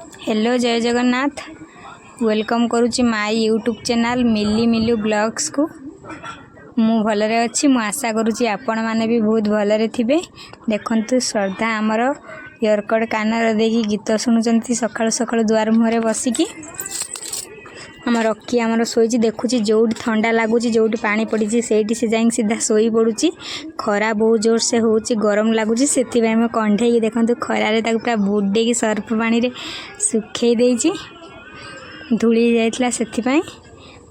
Hello Jai Jagannath. Welcome करुच्ची my YouTube channel Mili Milu blogs को। मु भलरे अच्छी मु आशा करुच्ची आपण माने भी बहुत भलरे थिबे। देखंतु श्रद्धा आमर इयरकड कानर देकी गीत शुणुचंती सकाळु सकाळु दुआर मुहरे बसिकी। आम रखी आमर शोची देखुची जोटी ठंडा लगुच जोटी पानी पड़ी से जाई सीधा शोई पड़ुची। खरा बहुत जोर से होची गरम लगुच से कंढे देखते खरारे पूरा बुड़े सर्फ पानी रे सुखे देइची धूली जाइतला सेथिपाई।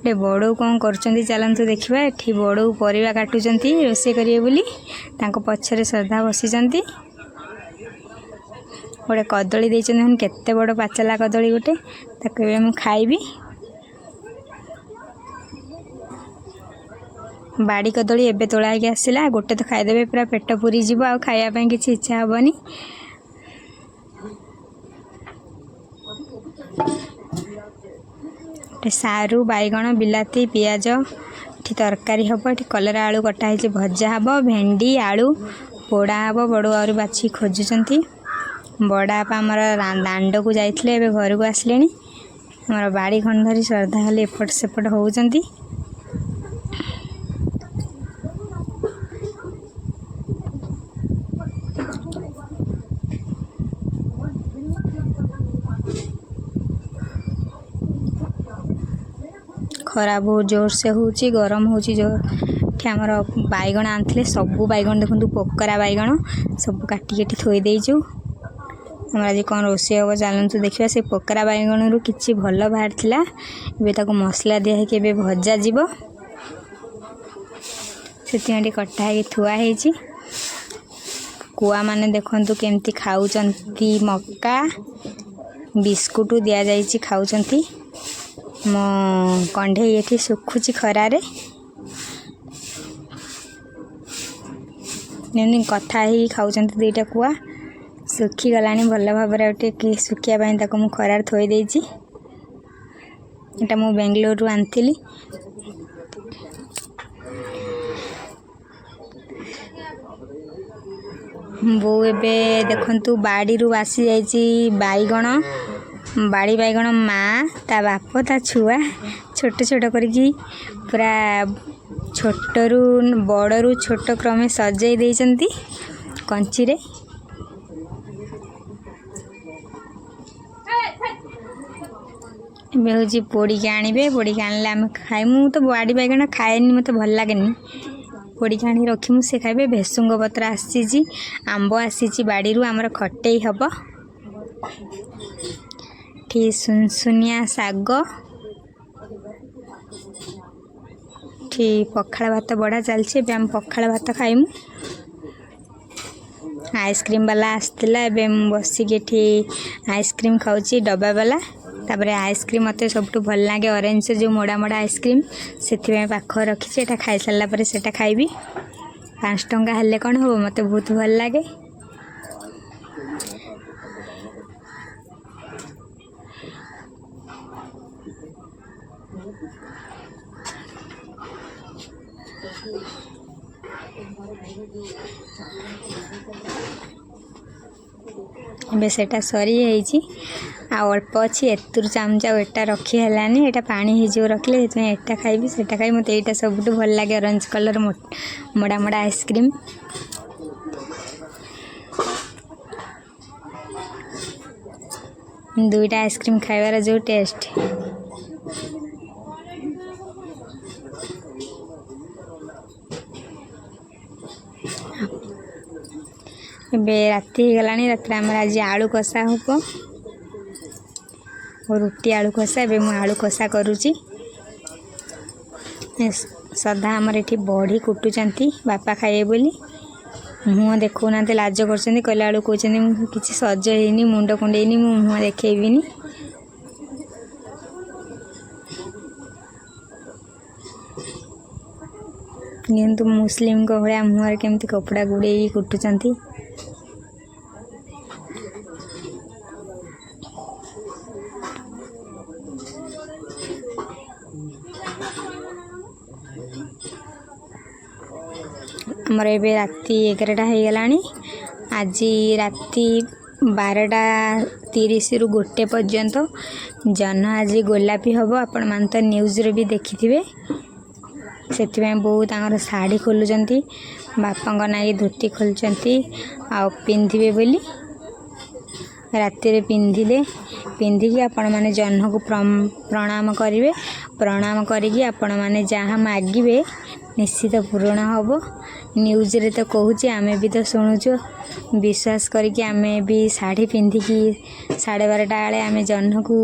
बड़ो कौन कर चलतु देखा एठी बड़ो परिवा काटुचंती रोषे करिए बोली तांको पछरे श्रद्धा बसिचंती। गोटे कदली देइचंती केते बड़ पाचला कदली गोटे ताको मु खाइबी। बाड़ी कदली एबे तोला के आसिला गोटे तो खाइदेबे पूरा पेट पूरी जीव आ खाया ପାଇଁ କିଛି इच्छा हेबनी। सारू बैगण बिलाती पियाज एठी तरकारी हम एठी कलरा आलू कटा है भजा हम भेंडी आलू पोड़ा हम बड़ आलू बाछी खोजुचंती। बड़ापा आमर दांड को जाइए घर को आसिले आमर बाड़ी खंडरी श्रद्धा खाली एपट सेपट होउचंती। खरा बहुत जोर से होची गरम होची जोर आमर बैगण आनते सबू बैगण देखो पोकरा बैगण सब काटी काटी थोई देइचु। आम आज कौन रोषे हम चलतु देखा से पोकरा बैगण रु किछि भल बाहर थिला एबे ताको मसला दिया है के भजा जीव से कटा है थुआ है। कुआ माने देखंतु केमती खाउचंती मक्का बिस्कुट दिया जाइछि खाउचंती। मो कंढे ये सुखुची खरारे कथा ही खाउचंती दुईटा कुआ सुखी गलानी भल भाव सुखिया मु खरार थोई देइछि। एटा मु बेंगलोर रु आनथिली। बो एबे देखंतु बाड़ी रु आसी जाइछि बैगण बाड़ी बैगण माँ ता बाप ता छुआ छोट छोट करके पूरा छोटरू बड़रू छोट क्रमे सजाई देइचंती कंची रे। हूँ पोड़ी के आनिबे पोड़ी के आनले आम खाए। मु तो बाड़ी बैगण खाएनी मत भल लगेनी पोड़ी के आनी रखी से खाइबे। भेसुंग पत्र आसी आंब आसी बाड़ी रु आमर खटेई हब ठी सुनसुनिया साग ठी पखाड़ भात बढ़ा चलছে आम पखाड़ भात खाइमु। आइसक्रीम वाला आसला एबे बसिके ठी आइसक्रीम खाऊची डब्बा वाला। तापर आइसक्रीम मत सब भल लगे ऑरेंज जो मोड़ा मोड़ा आइसक्रीम से पाख रखी एटा खाई सारा पर सेटा खाइबी। 5 टंका हेल्ले कौन हम मत बहुत भल लगे। एबे सेटा सरी है अल्प अच्छी एतुर चामचा एटा रखी है एटा पानी हो रखले एटा खाइबी सेटा खाई मत एटा सब भल लगे ऑरेंज कलर मोड़ा मोड़ा आइसक्रीम। दुईटा आइसक्रीम खाइबार जो टेस्ट एबे राति गलानी रात आज आलू कषा हम और रुटी आलू कषा। एबे मु आलू कषा करुची। श्रद्धा आमर एठी बड़ी कुटुचंती बापा खाइए बोली मुँह देखना लाज कर कहला बेलू कहते किसी सज है मुंड कुंडेनी मुँह देखनी। किंतु मुस्लिम को भाया मुहर केमती कपड़ा गुड़े कुटुचंती। आमर ए राति 11टा हो गलानी। आज राति 12टा 30 ରୁ 1 पर्यंत जह्न आज गोलापी हम आपण मान तो न्यूज़ रे भी देखिथिबे से बहुत शाढ़ी खोलुचंती बापा नागी धोती खोलुचंती आ पिंधिबे बोली राति रे पिंधिकी आपण माने जह्न को प्रणाम करिवे प्रणाम करिकी आपण माने जहाँ मागिबे निश्चित पूर्ण हम न्यूज़ रे तो कहूँ आमे भी तो शुणुचु विश्वास करके आमे भी शाढ़ी पिंधिकी 12:30 बेले आमे जह्न को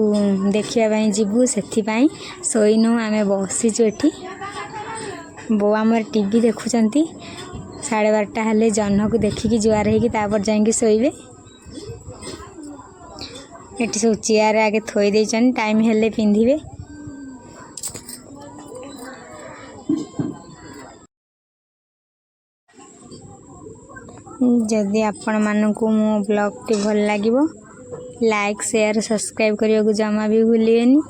देखिया जीवु से शोइनु आमे बसीचु एठी बो आमर टीवी देखुचंती 12:30 हेले जह्न को देखिकी जुआर होगी तापर जाइए शोइबे एटी सब चेयर आगे थोई देछन टाइम हेले पिंधिबे जदि आपण मानकु मो ब्लॉग टी भल लागिवो लाइक शेयर सब्सक्राइब करने को जमा भी भूलिएनी।